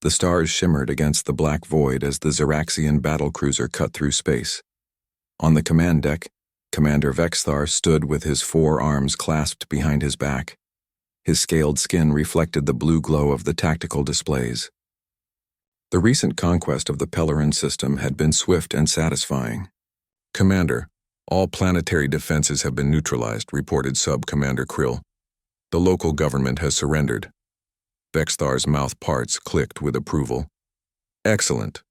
The stars shimmered against the black void as the Xeraxian battlecruiser cut through space. On the command deck, Commander Vexthar stood with his 4 arms clasped behind his back. His scaled skin reflected the blue glow of the tactical displays. The recent conquest of the Pellerin system had been swift and satisfying. "Commander, all planetary defenses have been neutralized," reported Sub-Commander Krill. "The local government has surrendered." Vexthar's mouth parts clicked with approval. "Excellent.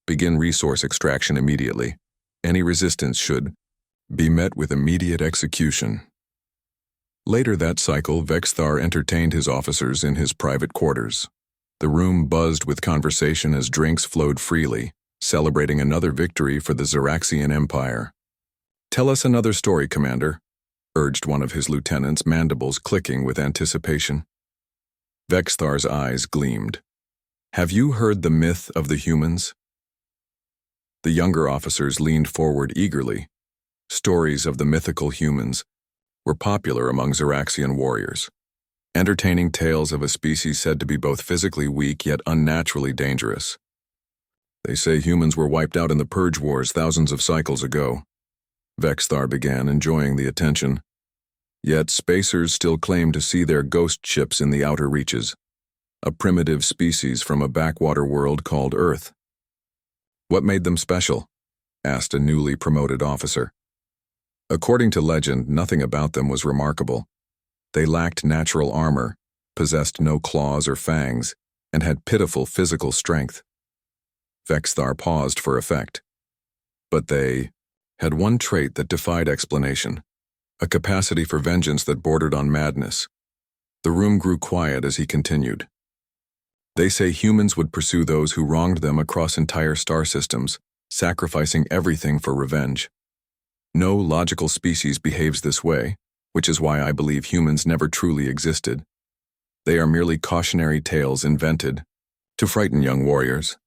Begin resource extraction immediately. Any resistance should be met with immediate execution." Later that cycle, Vexthar entertained his officers in his private quarters. The room buzzed with conversation as drinks flowed freely, celebrating another victory for the Xeraxian Empire. "Tell us another story, Commander," urged one of his lieutenants, mandibles clicking with anticipation. Vexthar's eyes gleamed. "Have you heard the myth of the humans?" The younger officers leaned forward eagerly. Stories of the mythical humans were popular among Xeraxian warriors, entertaining tales of a species said to be both physically weak yet unnaturally dangerous. "They say humans were wiped out in the Purge Wars thousands of cycles ago." Vexthar began, enjoying the attention. "Yet spacers still claim to see their ghost ships in the outer reaches, a primitive species from a backwater world called Earth." "What made them special?" asked a newly promoted officer. "According to legend, nothing about them was remarkable. They lacked natural armor, possessed no claws or fangs, and had pitiful physical strength." Vexthar paused for effect. "But they had one trait that defied explanation, a capacity for vengeance that bordered on madness." The room grew quiet as he continued. "They say humans would pursue those who wronged them across entire star systems, sacrificing everything for revenge. No logical species behaves this way, which is why I believe humans never truly existed. They are merely cautionary tales invented to frighten young warriors."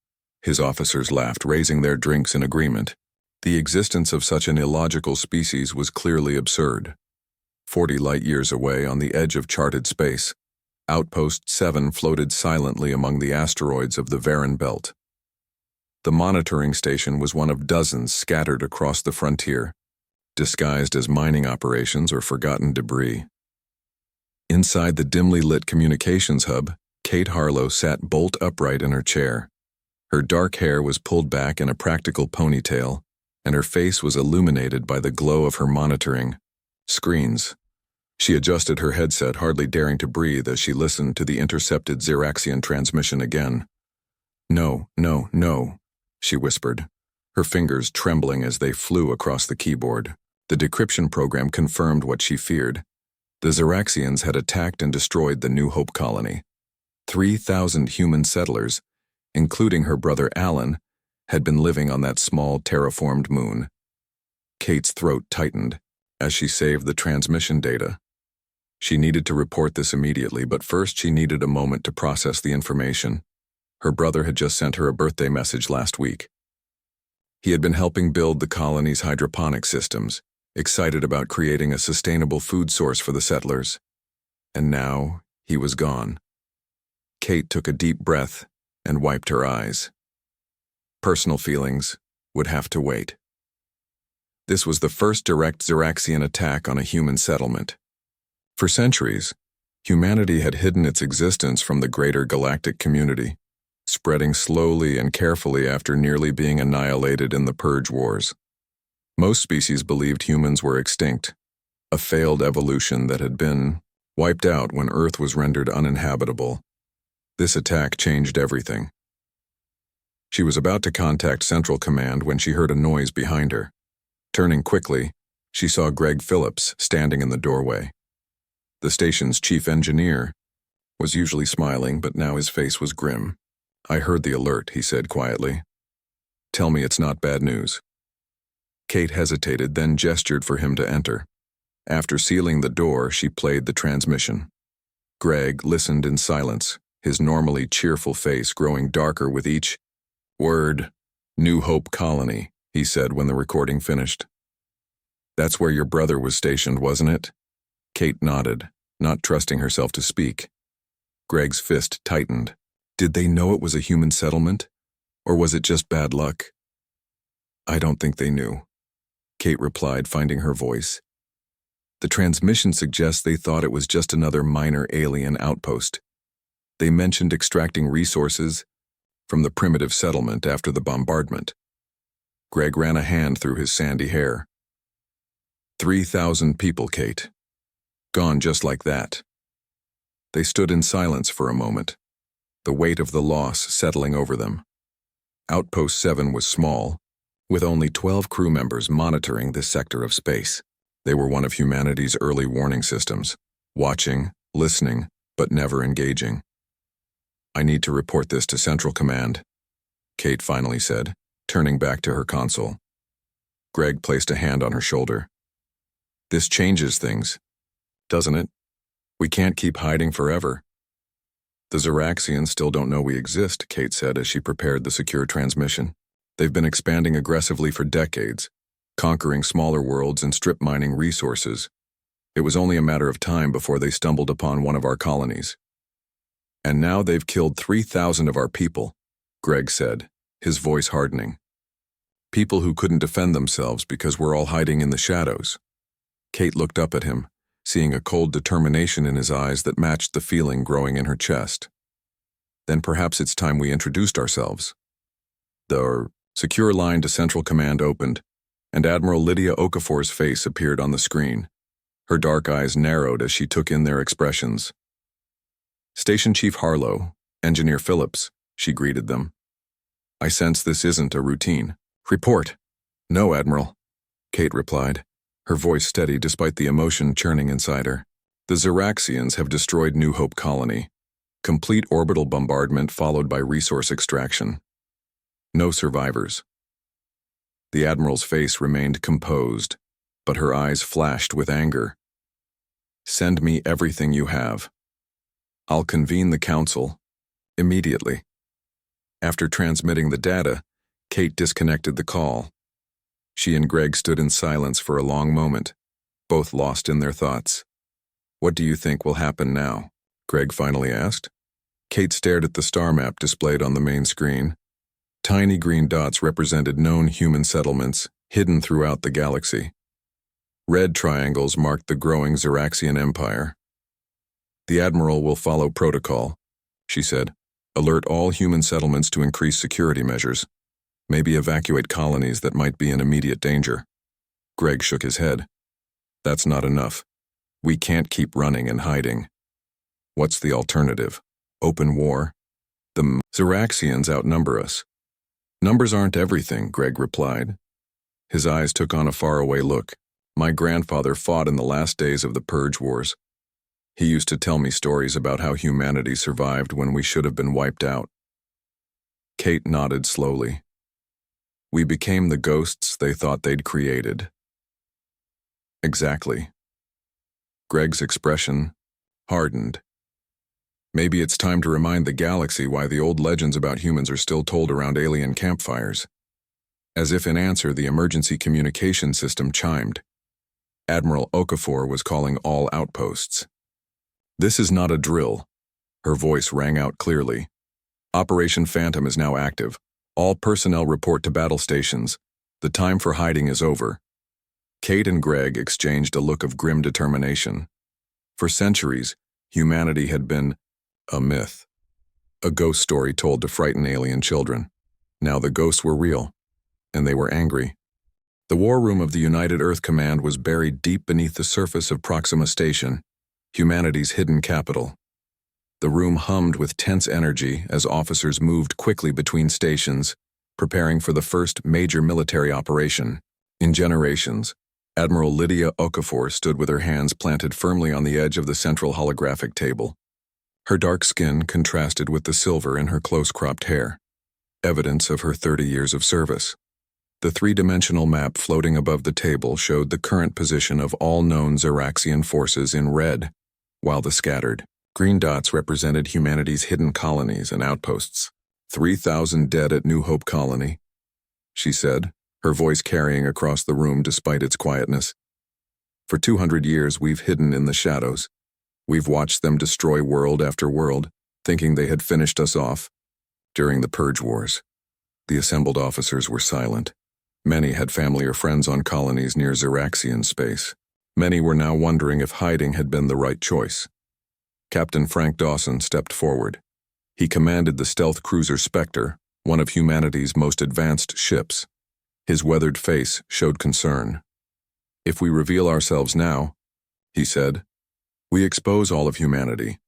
His officers laughed, raising their drinks in agreement. The existence of such an illogical species was clearly absurd. 40 light-years away on the edge of charted space, Outpost 7 floated silently among the asteroids of the Varan Belt. The monitoring station was one of dozens scattered across the frontier, disguised as mining operations or forgotten debris. Inside the dimly lit communications hub, Kate Harlow sat bolt upright in her chair. Her dark hair was pulled back in a practical ponytail, and her face was illuminated by the glow of her monitoring screens. She adjusted her headset, hardly daring to breathe as she listened to the intercepted Xeraxian transmission again. "No, no, no," she whispered, her fingers trembling as they flew across the keyboard. The decryption program confirmed what she feared. The Xeraxians had attacked and destroyed the New Hope colony. 3,000 human settlers, including her brother Alan, had been living on that small terraformed moon. Kate's throat tightened as she saved the transmission data. She needed to report this immediately, but first she needed a moment to process the information. Her brother had just sent her a birthday message last week. He had been helping build the colony's hydroponic systems, excited about creating a sustainable food source for the settlers. And now he was gone. Kate took a deep breath and wiped her eyes. Personal feelings would have to wait. This was the first direct Xeraxian attack on a human settlement. For centuries, humanity had hidden its existence from the greater galactic community, spreading slowly and carefully after nearly being annihilated in the Purge Wars. Most species believed humans were extinct, a failed evolution that had been wiped out when Earth was rendered uninhabitable. This attack changed everything. She was about to contact Central Command when she heard a noise behind her. Turning quickly, she saw Greg Phillips standing in the doorway. The station's chief engineer was usually smiling, but now his face was grim. "I heard the alert," he said quietly. "Tell me it's not bad news." Kate hesitated, then gestured for him to enter. After sealing the door, she played the transmission. Greg listened in silence, his normally cheerful face growing darker with each word. "New Hope Colony," he said when the recording finished. "That's where your brother was stationed, wasn't it?" Kate nodded, not trusting herself to speak. Greg's fist tightened. Did they know it was a human settlement? Or was it just bad luck? I don't think they knew, Kate replied, finding her voice. The transmission suggests they thought it was just another minor alien outpost. They mentioned extracting resources from the primitive settlement after the bombardment. Greg ran a hand through his sandy hair. 3,000 people, Kate. Gone just like that. They stood in silence for a moment, the weight of the loss settling over them. Outpost 7 was small, with only 12 crew members monitoring this sector of space. They were one of humanity's early warning systems, watching, listening, but never engaging. I need to report this to Central Command, Kate finally said, turning back to her console. Greg placed a hand on her shoulder. This changes things, doesn't it? We can't keep hiding forever. The Zeraxians still don't know we exist, Kate said as she prepared the secure transmission. They've been expanding aggressively for decades, conquering smaller worlds and strip mining resources. It was only a matter of time before they stumbled upon one of our colonies. And now they've killed 3,000 of our people, Greg said, his voice hardening. People who couldn't defend themselves because we're all hiding in the shadows. Kate looked up at him, seeing a cold determination in his eyes that matched the feeling growing in her chest. Then perhaps it's time we introduced ourselves. The secure line to Central Command opened, and Admiral Lydia Okafor's face appeared on the screen. Her dark eyes narrowed as she took in their expressions. Station Chief Harlow, Engineer Phillips, she greeted them. I sense this isn't a routine. Report. No, Admiral, Kate replied, her voice steady despite the emotion churning inside her. The Zeraxians have destroyed New Hope Colony. Complete orbital bombardment followed by resource extraction. No survivors. The Admiral's face remained composed, but her eyes flashed with anger. Send me everything you have. I'll convene the council immediately. After transmitting the data, Kate disconnected the call. She and Greg stood in silence for a long moment, both lost in their thoughts. What do you think will happen now? Greg finally asked. Kate stared at the star map displayed on the main screen. Tiny green dots represented known human settlements hidden throughout the galaxy. Red triangles marked the growing Zeraxian Empire. The Admiral will follow protocol, she said. Alert all human settlements to increase security measures. Maybe evacuate colonies that might be in immediate danger. Greg shook his head. That's not enough. We can't keep running and hiding. What's the alternative? Open war? The Zeraxians outnumber us. Numbers aren't everything, Greg replied. His eyes took on a faraway look. My grandfather fought in the last days of the Purge Wars. He used to tell me stories about how humanity survived when we should have been wiped out. Kate nodded slowly. We became the ghosts they thought they'd created. Exactly. Greg's expression hardened. Maybe it's time to remind the galaxy why the old legends about humans are still told around alien campfires. As if in answer, the emergency communication system chimed. Admiral Okafor was calling all outposts. This is not a drill. Her voice rang out clearly. Operation Phantom is now active. All personnel report to battle stations. The time for hiding is over. Kate and Greg exchanged a look of grim determination. For centuries, humanity had been a myth. A ghost story told to frighten alien children. Now the ghosts were real, and they were angry. The war room of the United Earth Command was buried deep beneath the surface of Proxima Station, humanity's hidden capital. The room hummed with tense energy as officers moved quickly between stations, preparing for the first major military operation. In generations, Admiral Lydia Okafor stood with her hands planted firmly on the edge of the central holographic table. Her dark skin contrasted with the silver in her close-cropped hair, evidence of her 30 years of service. The three-dimensional map floating above the table showed the current position of all known Zeraxian forces in red, while the scattered green dots represented humanity's hidden colonies and outposts. 3,000 dead at New Hope Colony, she said, her voice carrying across the room despite its quietness. For 200 years we've hidden in the shadows. We've watched them destroy world after world, thinking they had finished us off. During the Purge Wars, the assembled officers were silent. Many had family or friends on colonies near Xeraxian space. Many were now wondering if hiding had been the right choice. Captain Frank Dawson stepped forward. He commanded the stealth cruiser Spectre, one of humanity's most advanced ships. His weathered face showed concern. "If we reveal ourselves now," he said, "we expose all of humanity.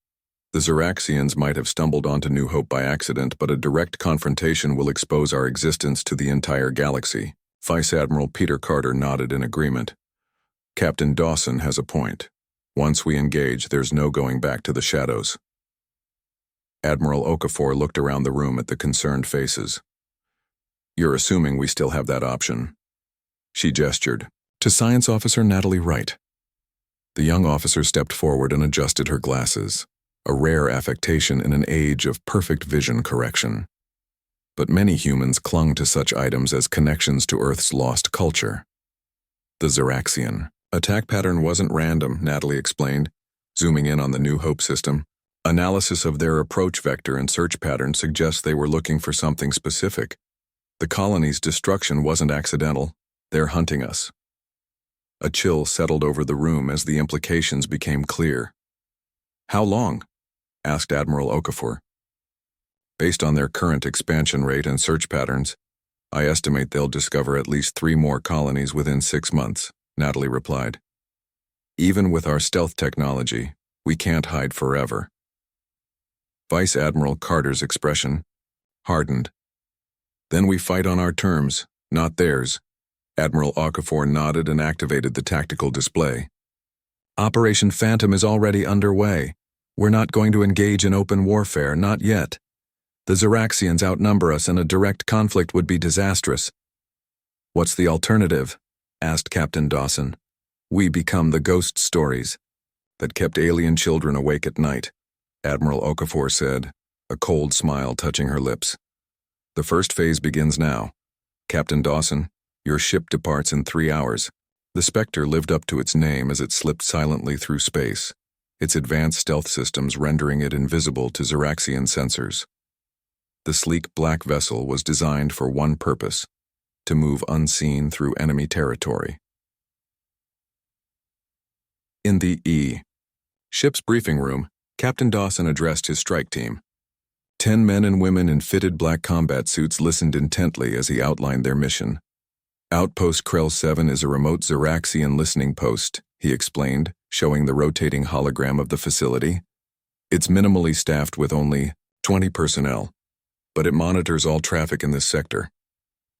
The Xeraxians might have stumbled onto New Hope by accident, but a direct confrontation will expose our existence to the entire galaxy." Vice Admiral Peter Carter nodded in agreement. "Captain Dawson has a point. Once we engage, there's no going back to the shadows." Admiral Okafor looked around the room at the concerned faces. "You're assuming we still have that option." She gestured to Science Officer Natalie Wright. The young officer stepped forward and adjusted her glasses, a rare affectation in an age of perfect vision correction. But many humans clung to such items as connections to Earth's lost culture. The Xeraxian attack pattern wasn't random, Natalie explained, zooming in on the New Hope system. Analysis of their approach vector and search pattern suggests they were looking for something specific. The colony's destruction wasn't accidental. They're hunting us. A chill settled over the room as the implications became clear. "How long?" asked Admiral Okafor. "Based on their current expansion rate and search patterns, I estimate they'll discover at least 3 more colonies within 6 months," Natalie replied. "Even with our stealth technology, we can't hide forever." Vice Admiral Carter's expression hardened. "Then we fight on our terms, not theirs." Admiral Okafor nodded and activated the tactical display. "Operation Phantom is already underway. We're not going to engage in open warfare, not yet. The Xeraxians outnumber us and a direct conflict would be disastrous." "What's the alternative?" asked Captain Dawson. "We become the ghost stories that kept alien children awake at night," Admiral Okafor said, a cold smile touching her lips. "The first phase begins now. Captain Dawson, your ship departs in 3 hours." The Spectre lived up to its name as it slipped silently through space, its advanced stealth systems rendering it invisible to Xeraxian sensors. The sleek black vessel was designed for one purpose: to move unseen through enemy territory. In the ship's briefing room, Captain Dawson addressed his strike team. 10 men and women in fitted black combat suits listened intently as he outlined their mission. "Outpost Krell 7 is a remote Xeraxian listening post," he explained, showing the rotating hologram of the facility. "It's minimally staffed with only 20 personnel, but it monitors all traffic in this sector.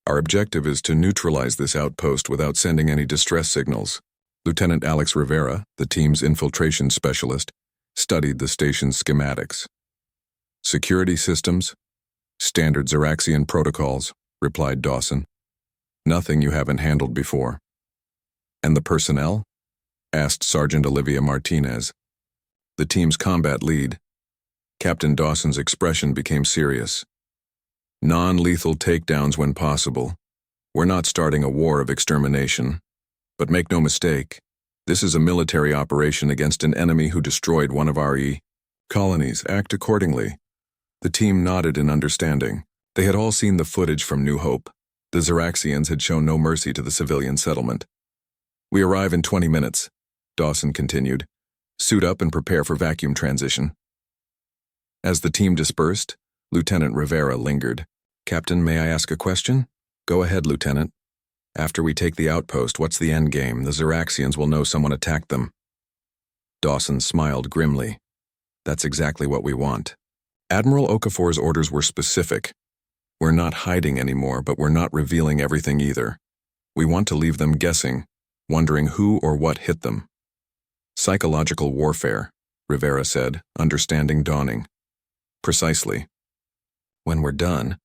Our objective is to neutralize this outpost without sending any distress signals." Lieutenant Alex Rivera, the team's infiltration specialist, studied the station's schematics. "Security systems? Standard Xeraxian protocols," replied Dawson. "Nothing you haven't handled before." "And the personnel?" asked Sergeant Olivia Martinez, the team's combat lead. Captain Dawson's expression became serious. "Non-lethal takedowns when possible. We're not starting a war of extermination. But make no mistake, this is a military operation against an enemy who destroyed one of our colonies. Act accordingly." The team nodded in understanding. They had all seen the footage from New Hope. The Xeraxians had shown no mercy to the civilian settlement. "We arrive in 20 minutes, Dawson continued. "Suit up and prepare for vacuum transition." As the team dispersed, Lieutenant Rivera lingered. "Captain, may I ask a question?" "Go ahead, Lieutenant." "After we take the outpost, what's the end game? The Xeraxians will know someone attacked them." Dawson smiled grimly. "That's exactly what we want." Admiral Okafor's orders were specific. "We're not hiding anymore, but we're not revealing everything either. We want to leave them guessing, wondering who or what hit them." "Psychological warfare," Rivera said, understanding dawning. "Precisely. When we're done,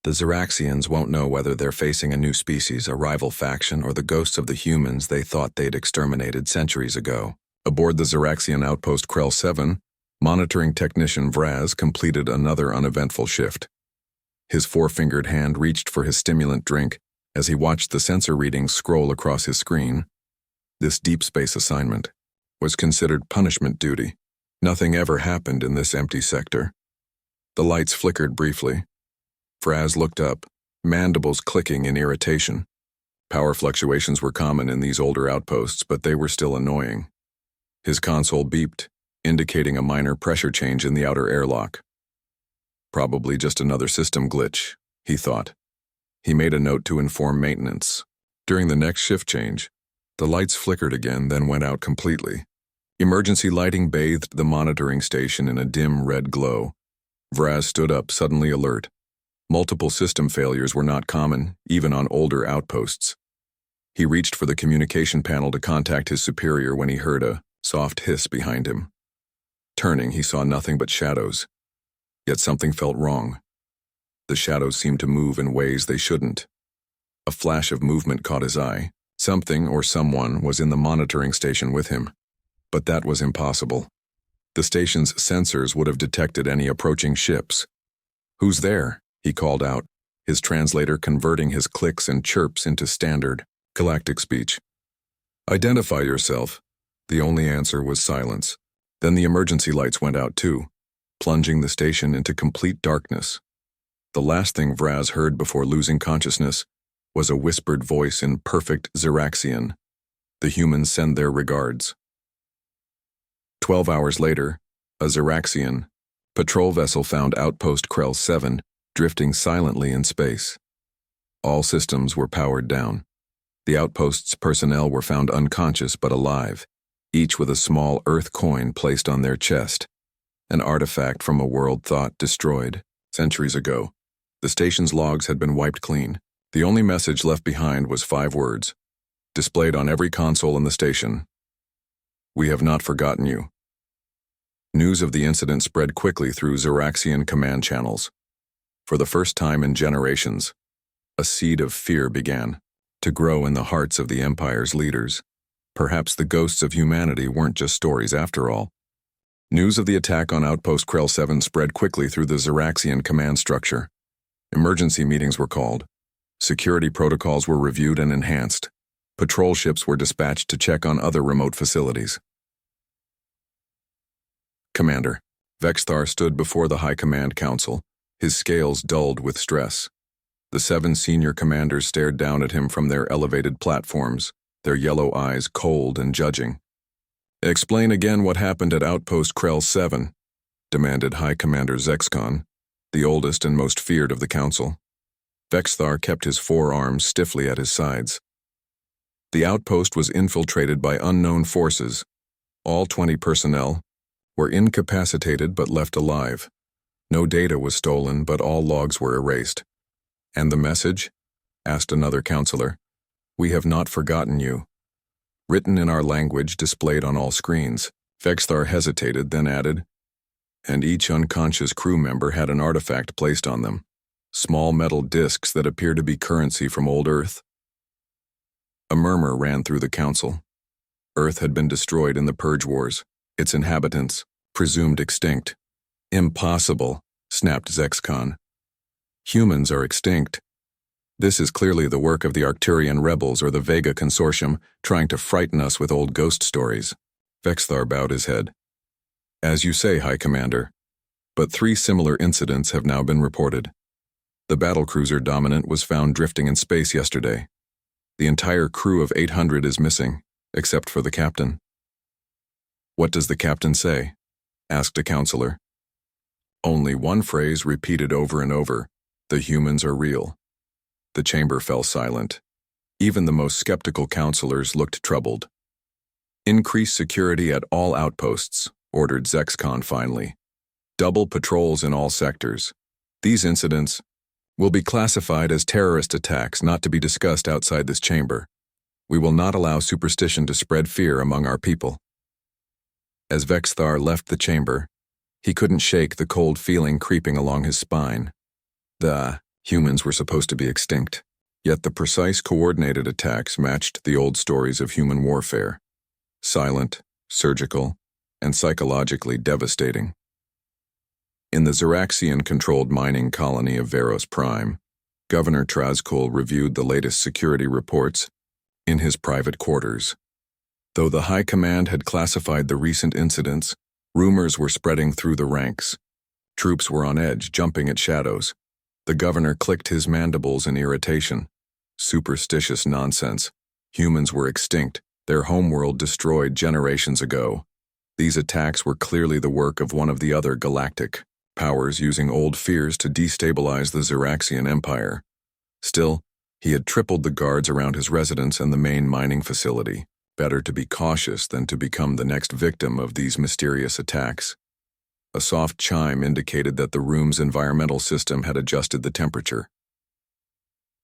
the Xeraxians won't know whether they're facing a new species, a rival faction, or the ghosts of the humans they thought they'd exterminated centuries ago." Aboard the Xeraxian outpost Krell 7, monitoring technician Vraz completed another uneventful shift. His four-fingered hand reached for his stimulant drink as he watched the sensor readings scroll across his screen. This deep space assignment was considered punishment duty. Nothing ever happened in this empty sector. The lights flickered briefly. Vraz looked up, mandibles clicking in irritation. Power fluctuations were common in these older outposts, but they were still annoying. His console beeped, indicating a minor pressure change in the outer airlock. Probably just another system glitch, he thought. He made a note to inform maintenance. During the next shift change, the lights flickered again, then went out completely. Emergency lighting bathed the monitoring station in a dim red glow. Vraz stood up, suddenly alert. Multiple system failures were not common, even on older outposts. He reached for the communication panel to contact his superior when he heard a soft hiss behind him. Turning, he saw nothing but shadows. Yet something felt wrong. The shadows seemed to move in ways they shouldn't. A flash of movement caught his eye. Something or someone was in the monitoring station with him. But that was impossible. The station's sensors would have detected any approaching ships. "Who's there?" he called out, his translator converting his clicks and chirps into standard galactic speech. "Identify yourself." The only answer was silence. Then the emergency lights went out too, plunging the station into complete darkness. The last thing Vraz heard before losing consciousness was a whispered voice in perfect Xeraxian. "The humans send their regards." 12 hours later, a Xeraxian patrol vessel found Outpost Krell 7 drifting silently in space. All systems were powered down. The outpost's personnel were found unconscious but alive, each with a small Earth coin placed on their chest, an artifact from a world thought destroyed centuries ago. The station's logs had been wiped clean. The only message left behind was 5 words, displayed on every console in the station. "We have not forgotten you." News of the incident spread quickly through Xeraxian command channels. For the first time in generations, a seed of fear began to grow in the hearts of the Empire's leaders. Perhaps the ghosts of humanity weren't just stories after all. News of the attack on Outpost Krell 7 spread quickly through the Xeraxian command structure. Emergency meetings were called. Security protocols were reviewed and enhanced. Patrol ships were dispatched to check on other remote facilities. Commander. Vexthar stood before the High Command Council, his scales dulled with stress. The 7 senior commanders stared down at him from their elevated platforms, their yellow eyes cold and judging. "Explain again what happened at Outpost Krell 7, demanded High Commander Zexcon, the oldest and most feared of the council. Vexthar kept his forearms stiffly at his sides. The outpost was infiltrated by unknown forces. All 20 personnel were incapacitated but left alive. No data was stolen, but all logs were erased. "And the message?" asked another counselor. "We have not forgotten you." Written in our language, displayed on all screens. Vexthar hesitated, then added, "And each unconscious crew member had an artifact placed on them. Small metal discs that appear to be currency from old Earth." A murmur ran through the council. Earth had been destroyed in the Purge Wars, its inhabitants presumed extinct. "Impossible," snapped Zexcon. "Humans are extinct. This is clearly the work of the Arcturian rebels or the Vega Consortium trying to frighten us with old ghost stories." Vexthar bowed his head. "As you say, High Commander, but 3 similar incidents have now been reported. The battlecruiser Dominant was found drifting in space yesterday. The entire crew of 800 is missing, except for the captain." "What does the captain say?" asked a counselor. "Only one phrase repeated over and over: the humans are real." The chamber fell silent. Even the most skeptical counselors looked troubled. "Increase security at all outposts," ordered Zexcon finally. "Double patrols in all sectors. These incidents will be classified as terrorist attacks not to be discussed outside this chamber. We will not allow superstition to spread fear among our people." As Vexthar left the chamber, he couldn't shake the cold feeling creeping along his spine. The humans were supposed to be extinct, yet the precise coordinated attacks matched the old stories of human warfare. Silent, surgical, and psychologically devastating. In the Xeraxian-controlled mining colony of Veros Prime, Governor Trazkul reviewed the latest security reports in his private quarters. Though the High Command had classified the recent incidents, rumors were spreading through the ranks. Troops were on edge, jumping at shadows. The governor clicked his mandibles in irritation. Superstitious nonsense. Humans were extinct, their homeworld destroyed generations ago. These attacks were clearly the work of one of the other galactic powers using old fears to destabilize the Xeraxian Empire. Still, he had tripled the guards around his residence and the main mining facility. Better to be cautious than to become the next victim of these mysterious attacks. A soft chime indicated that the room's environmental system had adjusted the temperature.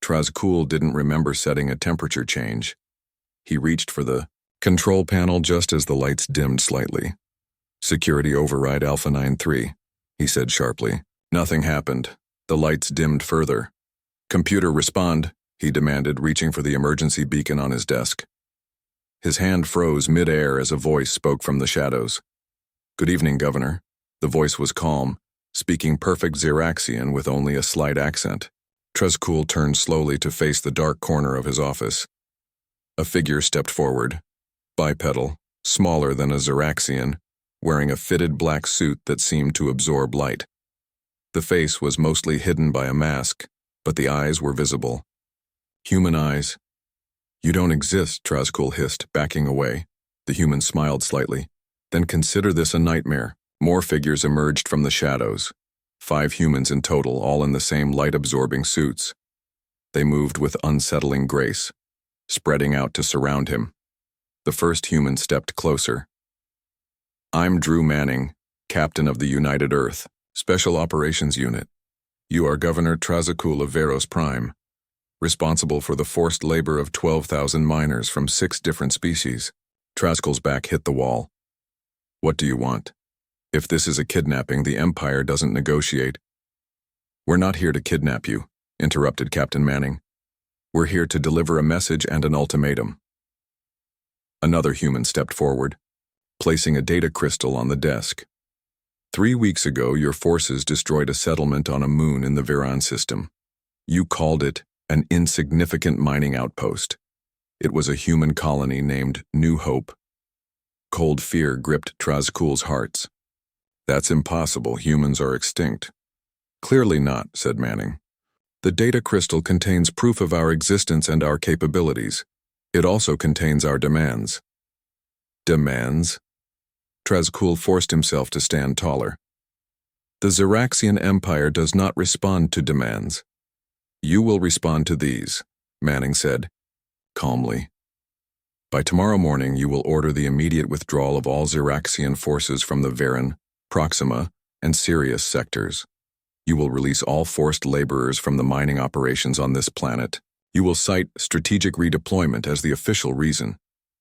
Trazkul didn't remember setting a temperature change. He reached for the control panel just as the lights dimmed slightly. "Security override Alpha 9-3, he said sharply. Nothing happened. The lights dimmed further. "Computer, respond," he demanded, reaching for the emergency beacon on his desk. His hand froze mid-air as a voice spoke from the shadows. "Good evening, Governor." The voice was calm, speaking perfect Xeraxian with only a slight accent. Trazkul turned slowly to face the dark corner of his office. A figure stepped forward, bipedal, smaller than a Xeraxian, wearing a fitted black suit that seemed to absorb light. The face was mostly hidden by a mask, but the eyes were visible. Human eyes. "You don't exist," Trazkul hissed, backing away. The human smiled slightly. "Then consider this a nightmare." More figures emerged from the shadows. 5 humans in total, all in the same light-absorbing suits. They moved with unsettling grace, spreading out to surround him. The first human stepped closer. "I'm Drew Manning, Captain of the United Earth, Special Operations Unit. You are Governor Trazkul of Veros Prime, responsible for the forced labor of 12,000 miners from 6 different species." Trazkul's back hit the wall. "What do you want? If this is a kidnapping, the Empire doesn't negotiate." "We're not here to kidnap you," interrupted Captain Manning. "We're here to deliver a message and an ultimatum." Another human stepped forward, placing a data crystal on the desk. 3 weeks ago, your forces destroyed a settlement on a moon in the Viran system. You called it an insignificant mining outpost. It was a human colony named New Hope. Cold fear gripped Trazkul's hearts. "That's impossible. Humans are extinct." "Clearly not," said Manning. "The data crystal contains proof of our existence and our capabilities. It also contains our demands." "Demands?" Trazkul forced himself to stand taller. "The Xeraxian Empire does not respond to demands. You will respond to these," Manning said, calmly. "By tomorrow morning, you will order the immediate withdrawal of all Xeraxian forces from the Viran, Proxima, and Sirius sectors. You will release all forced laborers from the mining operations on this planet. You will cite strategic redeployment as the official reason."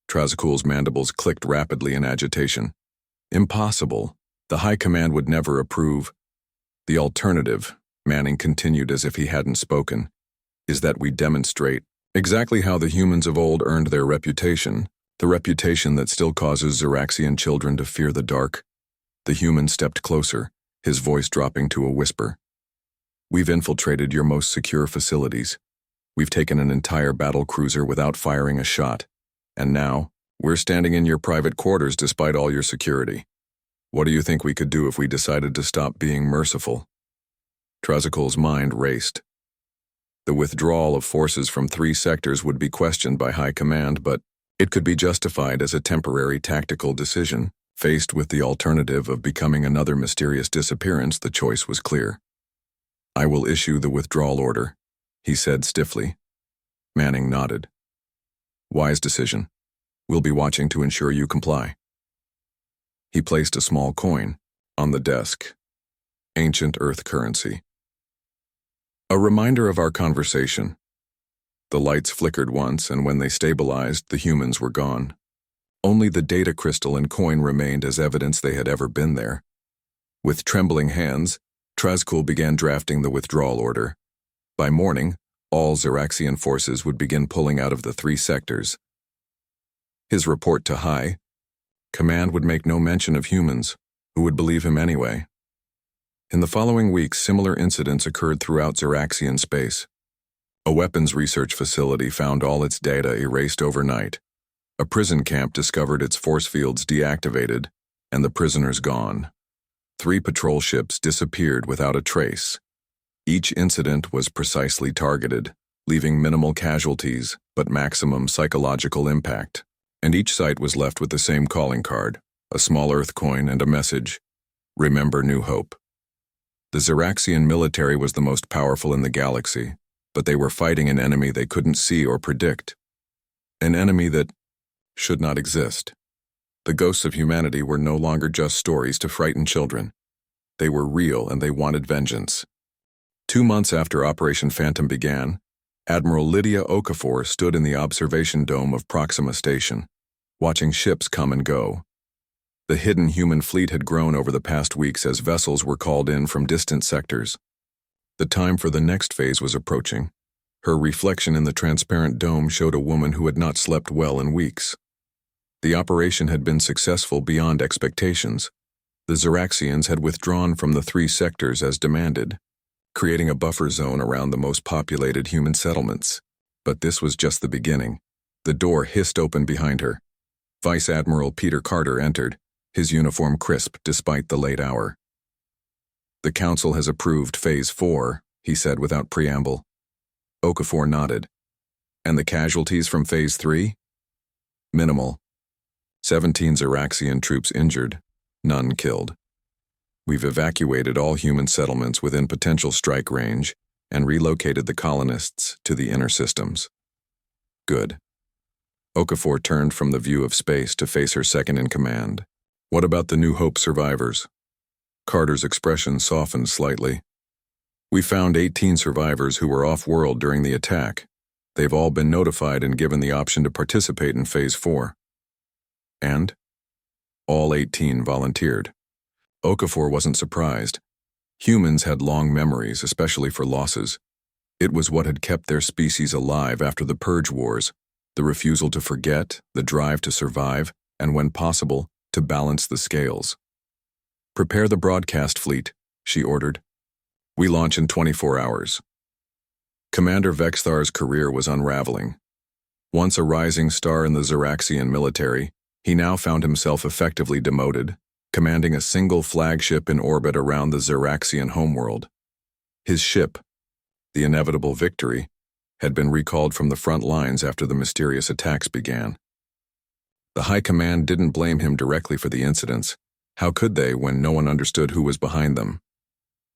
Trazkul's mandibles clicked rapidly in agitation. "Impossible. The High Command would never approve." "The alternative," Manning continued as if he hadn't spoken, "is that we demonstrate exactly how the humans of old earned their reputation, the reputation that still causes Xeraxian children to fear the dark." The human stepped closer, his voice dropping to a whisper. "We've infiltrated your most secure facilities. We've taken an entire battle cruiser without firing a shot. And now, we're standing in your private quarters despite all your security. What do you think we could do if we decided to stop being merciful?" Trazkul's mind raced. The withdrawal of forces from 3 sectors would be questioned by High Command, but it could be justified as a temporary tactical decision. Faced with the alternative of becoming another mysterious disappearance, the choice was clear. "I will issue the withdrawal order," he said stiffly. Manning nodded. "Wise decision. We'll be watching to ensure you comply." He placed a small coin on the desk. Ancient Earth currency. "A reminder of our conversation." The lights flickered once, and when they stabilized, the humans were gone. Only the data crystal and coin remained as evidence they had ever been there. With trembling hands, Trazkul began drafting the withdrawal order. By morning, all Xeraxian forces would begin pulling out of the 3 sectors. His report to High Command would make no mention of humans, who would believe him anyway. In the following weeks, similar incidents occurred throughout Xeraxian space. A weapons research facility found all its data erased overnight. A prison camp discovered its force fields deactivated, and the prisoners gone. 3 patrol ships disappeared without a trace. Each incident was precisely targeted, leaving minimal casualties but maximum psychological impact. And each site was left with the same calling card, a small Earth coin and a message: "Remember New Hope." The Ziraxian military was the most powerful in the galaxy, but they were fighting an enemy they couldn't see or predict. An enemy that should not exist. The ghosts of humanity were no longer just stories to frighten children. They were real and they wanted vengeance. 2 months after Operation Phantom began, Admiral Lydia Okafor stood in the observation dome of Proxima Station, watching ships come and go. The hidden human fleet had grown over the past weeks as vessels were called in from distant sectors. The time for the next phase was approaching. Her reflection in the transparent dome showed a woman who had not slept well in weeks. The operation had been successful beyond expectations. The Ziraxians had withdrawn from the 3 sectors as demanded, creating a buffer zone around the most populated human settlements. But this was just the beginning. The door hissed open behind her. Vice Admiral Peter Carter entered, his uniform crisp despite the late hour. "The Council has approved Phase 4, he said without preamble. Okafor nodded. "And the casualties from Phase 3? "Minimal. 17 Ziraxian troops injured, none killed. We've evacuated all human settlements within potential strike range and relocated the colonists to the inner systems." "Good." Okafor turned from the view of space to face her second-in-command. "What about the New Hope survivors?" Carter's expression softened slightly. "We found 18 survivors who were off-world during the attack. They've all been notified and given the option to participate in Phase 4. "And?" "All 18 volunteered." Okafor wasn't surprised. Humans had long memories, especially for losses. It was what had kept their species alive after the Purge Wars, the refusal to forget, the drive to survive, and when possible, to balance the scales. "Prepare the broadcast fleet," she ordered. "We launch in 24 hours." Commander Vexthar's career was unraveling. Once a rising star in the Ziraxian military, he now found himself effectively demoted, commanding a single flagship in orbit around the Ziraxian homeworld. His ship, the inevitable Victory, had been recalled from the front lines after the mysterious attacks began. The High Command didn't blame him directly for the incidents. How could they when no one understood who was behind them?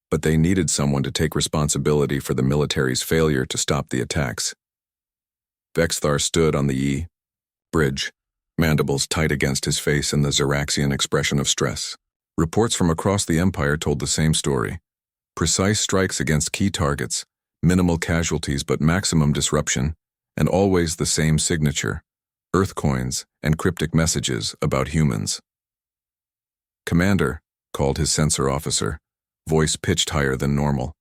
But they needed someone to take responsibility for the military's failure to stop the attacks. Vexthar stood on the bridge, mandibles tight against his face and the Ziraxian expression of stress. Reports from across the Empire told the same story. Precise strikes against key targets, minimal casualties but maximum disruption, and always the same signature: Earth coins and cryptic messages about humans. "Commander," called his sensor officer, voice pitched higher than normal.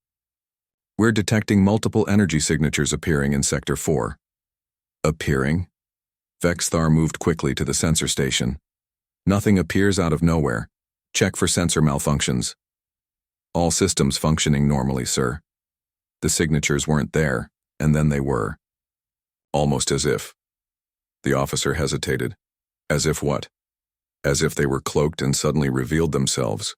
"We're detecting multiple energy signatures appearing in Sector 4. "Appearing?" Vexthar moved quickly to the sensor station. "Nothing appears out of nowhere. Check for sensor malfunctions." "All systems functioning normally, sir." The signatures weren't there, and then they were. "Almost as if." The officer hesitated. "As if what?" "As if they were cloaked and suddenly revealed themselves."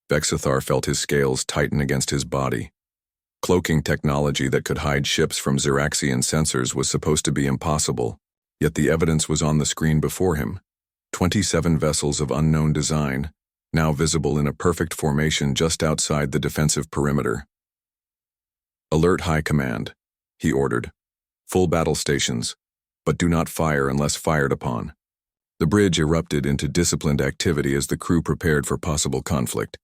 Vexthar felt his scales tighten against his body. Cloaking technology that could hide ships from Ziraxian sensors was supposed to be impossible, yet the evidence was on the screen before him. 27 vessels of unknown design, now visible in a perfect formation just outside the defensive perimeter. "Alert High Command," he ordered. "Full battle stations, but do not fire unless fired upon." The bridge erupted into disciplined activity as the crew prepared for possible conflict.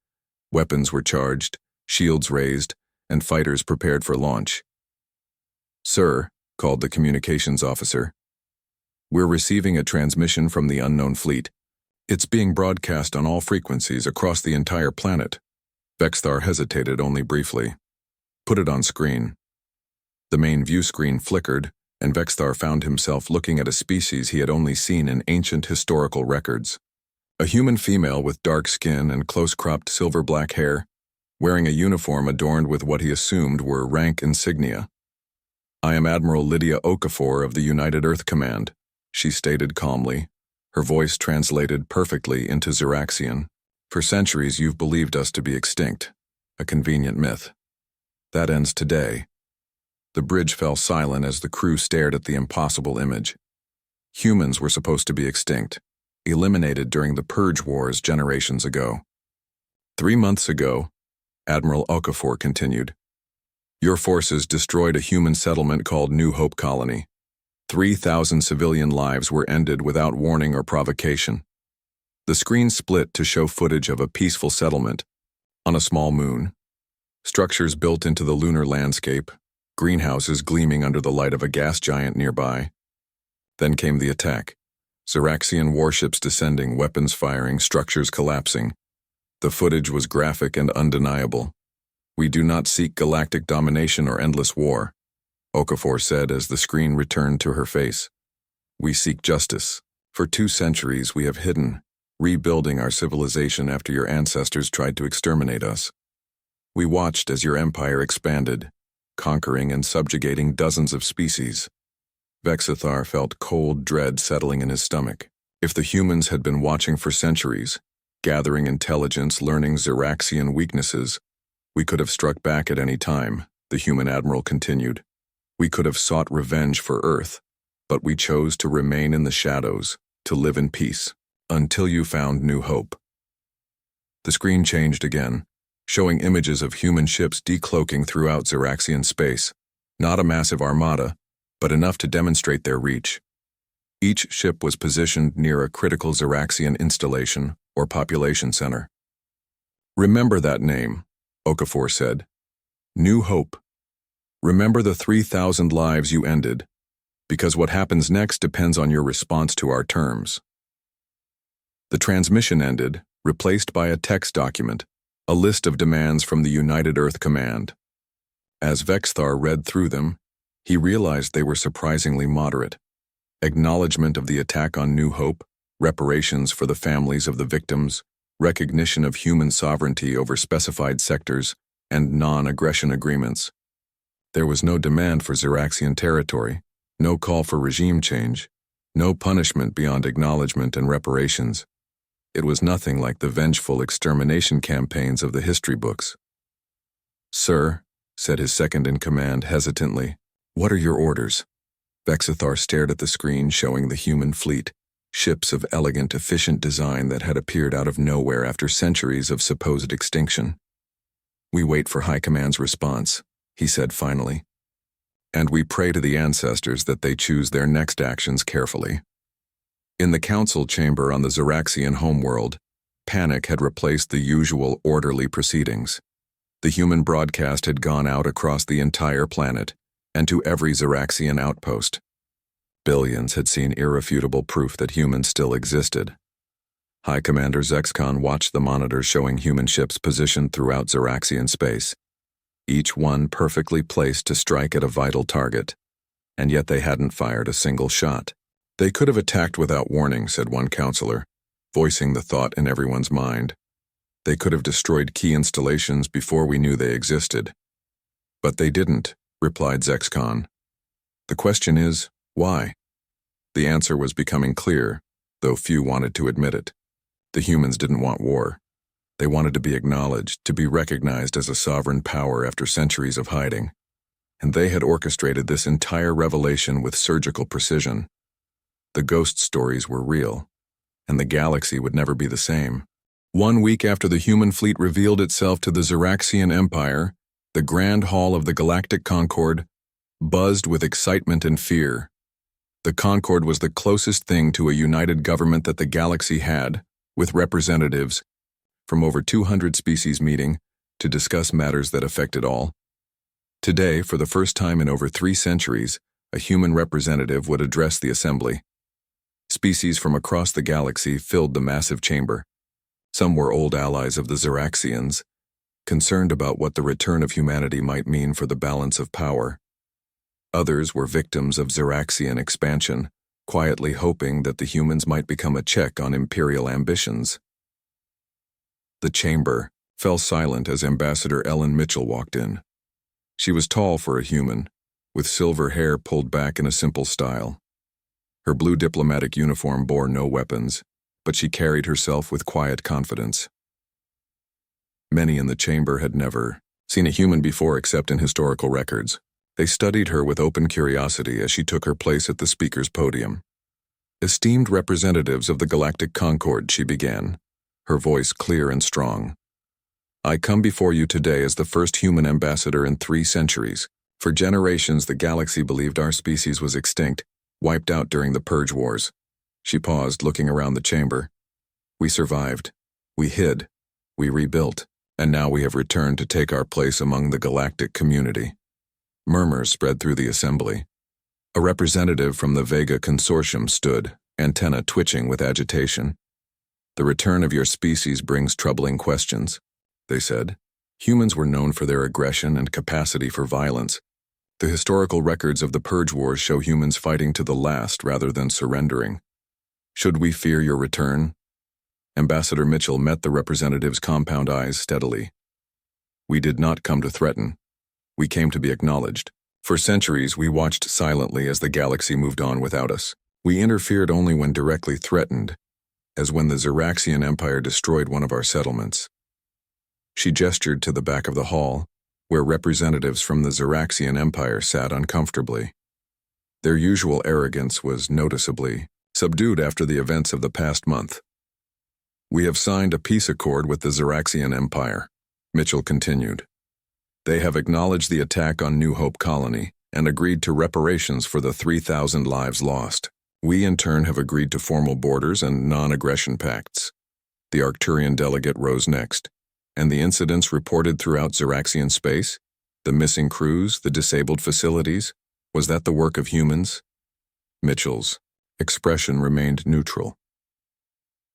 Weapons were charged, shields raised, and fighters prepared for launch. "Sir," called the communications officer, "we're receiving a transmission from the unknown fleet. It's being broadcast on all frequencies across the entire planet." Vexthar hesitated only briefly. "Put it on screen." The main view screen flickered, and Vexthar found himself looking at a species he had only seen in ancient historical records. A human female with dark skin and close-cropped silver-black hair, wearing a uniform adorned with what he assumed were rank insignia. "I am Admiral Lydia Okafor of the United Earth Command," she stated calmly, her voice translated perfectly into Ziraxian. For centuries you've believed us to be extinct, a convenient myth. That ends today. The bridge fell silent as the crew stared at the impossible image. Humans were supposed to be extinct, eliminated during the Purge Wars generations ago. 3 months ago, Admiral Okafor continued, your forces destroyed a human settlement called New Hope Colony. 3,000 civilian lives were ended without warning or provocation. The screen split to show footage of a peaceful settlement on a small moon. Structures built into the lunar landscape, greenhouses gleaming under the light of a gas giant nearby. Then came the attack. Zeraxian warships descending, weapons firing, structures collapsing. The footage was graphic and undeniable. We do not seek galactic domination or endless war, Okafor said as the screen returned to her face. We seek justice. For 2 centuries we have hidden, rebuilding our civilization after your ancestors tried to exterminate us. We watched as your empire expanded, conquering and subjugating dozens of species. Vexithar felt cold dread settling in his stomach. If the humans had been watching for centuries, gathering intelligence, learning Zeraxian weaknesses, we could have struck back at any time, the human admiral continued. We could have sought revenge for Earth, but we chose to remain in the shadows, to live in peace, until you found New Hope. The screen changed again, showing images of human ships decloaking throughout Zeraxian space, not a massive armada, but enough to demonstrate their reach. Each ship was positioned near a critical Zeraxian installation or population center. Remember that name, Okafor said. New Hope. Remember the 3,000 lives you ended, because what happens next depends on your response to our terms. The transmission ended, replaced by a text document, a list of demands from the United Earth Command. As Vexthar read through them, he realized they were surprisingly moderate. Acknowledgement of the attack on New Hope, reparations for the families of the victims, recognition of human sovereignty over specified sectors, and non-aggression agreements. There was no demand for Zeraxian territory, no call for regime change, no punishment beyond acknowledgement and reparations. It was nothing like the vengeful extermination campaigns of the history books. Sir, said his second-in-command hesitantly, what are your orders? Vexithar stared at the screen showing the human fleet, ships of elegant, efficient design that had appeared out of nowhere after centuries of supposed extinction. We wait for High Command's response, he said finally. And we pray to the ancestors that they choose their next actions carefully. In the council chamber on the Zeraxian homeworld, panic had replaced the usual orderly proceedings. The human broadcast had gone out across the entire planet, and to every Zeraxian outpost. Billions had seen irrefutable proof that humans still existed. High Commander Zexcon watched the monitors showing human ships positioned throughout Zeraxian space, each one perfectly placed to strike at a vital target, and yet they hadn't fired a single shot. They could have attacked without warning, said one counselor, voicing the thought in everyone's mind. They could have destroyed key installations before we knew they existed. But they didn't, replied Zexcon. The question is, why? The answer was becoming clear, though few wanted to admit it. The humans didn't want war. They wanted to be acknowledged, to be recognized as a sovereign power after centuries of hiding. And they had orchestrated this entire revelation with surgical precision. The ghost stories were real, and the galaxy would never be the same. 1 week after the human fleet revealed itself to the Zeraxian Empire, the Grand Hall of the Galactic Concord buzzed with excitement and fear. The Concord was the closest thing to a united government that the galaxy had, with representatives from over 200 species meeting to discuss matters that affected all. Today, for the first time in over 3 centuries, a human representative would address the assembly. Species from across the galaxy filled the massive chamber. Some were old allies of the Zeraxians, concerned about what the return of humanity might mean for the balance of power. Others were victims of Zeraxian expansion, quietly hoping that the humans might become a check on imperial ambitions. The chamber fell silent as Ambassador Ellen Mitchell walked in. She was tall for a human, with silver hair pulled back in a simple style. Her blue diplomatic uniform bore no weapons, but she carried herself with quiet confidence. Many in the chamber had never seen a human before except in historical records. They studied her with open curiosity as she took her place at the speaker's podium. "Esteemed representatives of the Galactic Concord," she began, her voice clear and strong. "I come before you today as the first human ambassador in 3 centuries. For generations, the galaxy believed our species was extinct, wiped out during the Purge Wars." She paused, looking around the chamber. "We survived. We hid. We rebuilt. And now we have returned to take our place among the galactic community." Murmurs spread through the assembly. A representative from the Vega Consortium stood, antenna twitching with agitation. "The return of your species brings troubling questions," they said. "Humans were known for their aggression and capacity for violence. The historical records of the Purge Wars show humans fighting to the last rather than surrendering. Should we fear your return?" Ambassador Mitchell met the representative's compound eyes steadily. "We did not come to threaten. We came to be acknowledged. For centuries, we watched silently as the galaxy moved on without us. We interfered only when directly threatened, as when the Xeraxian Empire destroyed one of our settlements." She gestured to the back of the hall, where representatives from the Xeraxian Empire sat uncomfortably. Their usual arrogance was noticeably subdued after the events of the past month. "We have signed a peace accord with the Xeraxian Empire," Mitchell continued. "They have acknowledged the attack on New Hope Colony and agreed to reparations for the 3,000 lives lost. We in turn have agreed to formal borders and non-aggression pacts." The Arcturian delegate rose next. "And the incidents reported throughout Xeraxian space? The missing crews, the disabled facilities? Was that the work of humans?" Mitchell's expression remained neutral.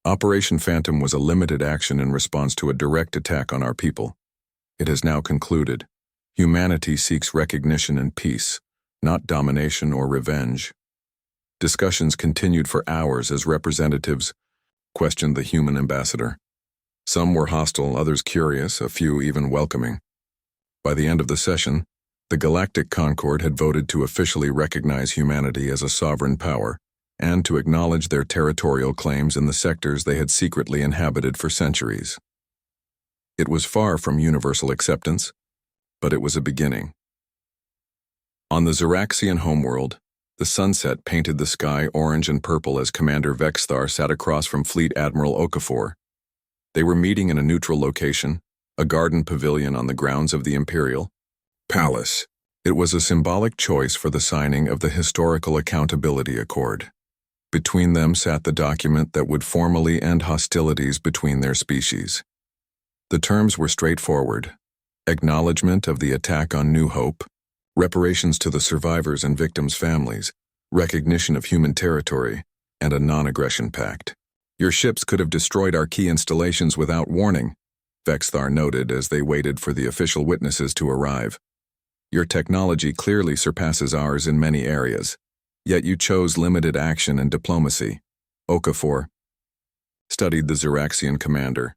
"Operation Phantom was a limited action in response to a direct attack on our people. It has now concluded. Humanity seeks recognition and peace, not domination or revenge." Discussions continued for hours as representatives questioned the human ambassador. Some were hostile, others curious, a few even welcoming. By the end of the session, the Galactic Concord had voted to officially recognize humanity as a sovereign power and to acknowledge their territorial claims in the sectors they had secretly inhabited for centuries. It was far from universal acceptance, but it was a beginning. On the Xeraxian homeworld, the sunset painted the sky orange and purple as Commander Vexthar sat across from Fleet Admiral Okafor. They were meeting in a neutral location, a garden pavilion on the grounds of the Imperial Palace. It was a symbolic choice for the signing of the Historical Accountability Accord. Between them sat the document that would formally end hostilities between their species. The terms were straightforward: acknowledgement of the attack on New Hope, reparations to the survivors and victims' families, recognition of human territory, and a non-aggression pact. "Your ships could have destroyed our key installations without warning," Vexthar noted as they waited for the official witnesses to arrive. "Your technology clearly surpasses ours in many areas, yet you chose limited action and diplomacy." Okafor studied the Xeraxian commander.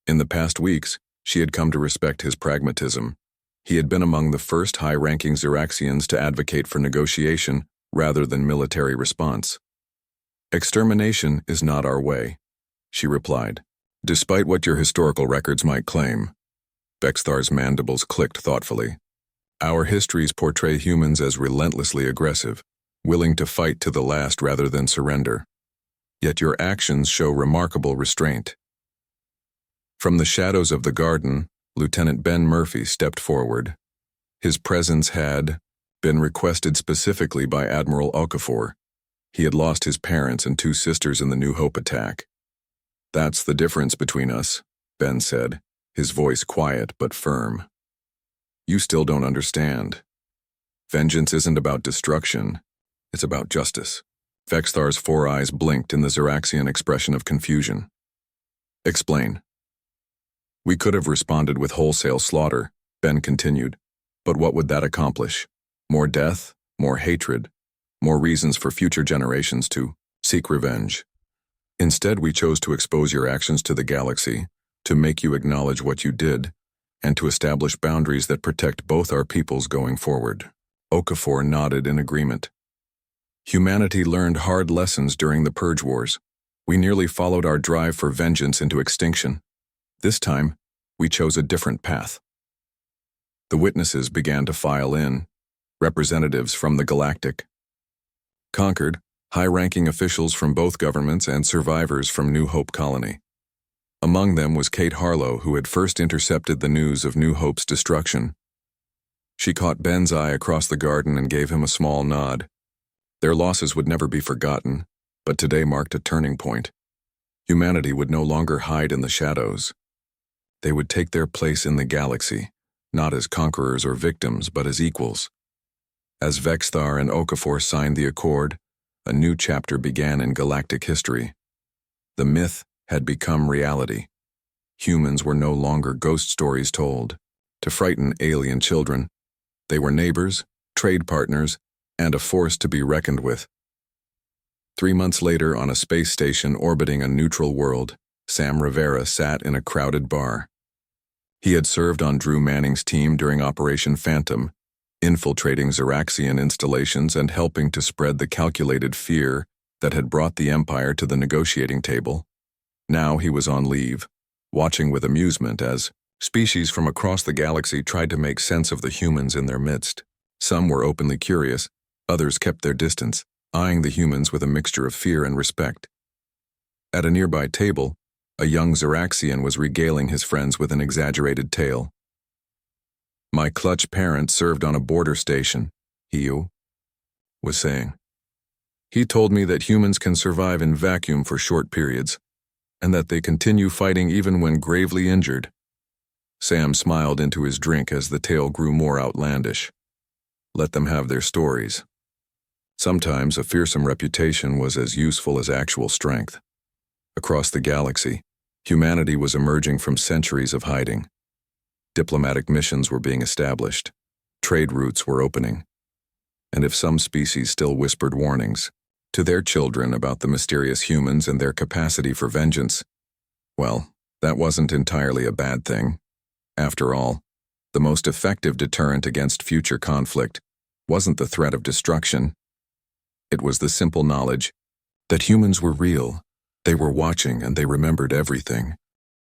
In the past weeks, she had come to respect his pragmatism. He had been among the first high-ranking Xeraxians to advocate for negotiation rather than military response. "Extermination is not our way," she replied. "Despite what your historical records might claim." Vexthar's mandibles clicked thoughtfully. "Our histories portray humans as relentlessly aggressive, willing to fight to the last rather than surrender. Yet your actions show remarkable restraint." From the shadows of the garden, Lieutenant Ben Murphy stepped forward. His presence had been requested specifically by Admiral Okafor. He had lost his parents and 2 sisters in the New Hope attack. "That's the difference between us," Ben said, his voice quiet but firm. "You still don't understand. Vengeance isn't about destruction, it's about justice." Vexthar's 4 eyes blinked in the Xeraxian expression of confusion. "Explain." "We could have responded with wholesale slaughter," Ben continued. "But what would that accomplish? More death, more hatred, more reasons for future generations to seek revenge. Instead, we chose to expose your actions to the galaxy, to make you acknowledge what you did, and to establish boundaries that protect both our peoples going forward." Okafor nodded in agreement. "Humanity learned hard lessons during the Purge Wars. We nearly followed our drive for vengeance into extinction. This time, We chose a different path. The witnesses began to file in, representatives from the Galactic, Concord, high-ranking officials from both governments and survivors from New Hope Colony. Among them was Kate Harlow, who had first intercepted the news of New Hope's destruction. She caught Ben's eye across the garden and gave him a small nod. Their losses would never be forgotten, but today marked a turning point. Humanity would no longer hide in the shadows. They would take their place in the galaxy, not as conquerors or victims, but as equals. As Vexthar and Okafor signed the accord, a new chapter began in galactic history. The myth had become reality. Humans were no longer ghost stories told to frighten alien children. They were neighbors, trade partners, and a force to be reckoned with. 3 months later, on a space station orbiting a neutral world, Sam Rivera sat in a crowded bar. He had served on Drew Manning's team during Operation Phantom, infiltrating Xeraxian installations and helping to spread the calculated fear that had brought the Empire to the negotiating table. Now he was on leave, watching with amusement as species from across the galaxy tried to make sense of the humans in their midst. Some were openly curious, others kept their distance, eyeing the humans with a mixture of fear and respect. At a nearby table, a young Xeraxian was regaling his friends with an exaggerated tale. "My clutch parent served on a border station," he was saying. "He told me that humans can survive in vacuum for short periods, and that they continue fighting even when gravely injured." Sam smiled into his drink as the tale grew more outlandish. Let them have their stories. Sometimes a fearsome reputation was as useful as actual strength. Across the galaxy, humanity was emerging from centuries of hiding. Diplomatic missions were being established. Trade routes were opening. And if some species still whispered warnings to their children about the mysterious humans and their capacity for vengeance, well, that wasn't entirely a bad thing. After all, the most effective deterrent against future conflict wasn't the threat of destruction. It was the simple knowledge that humans were real, they were watching, and they remembered everything.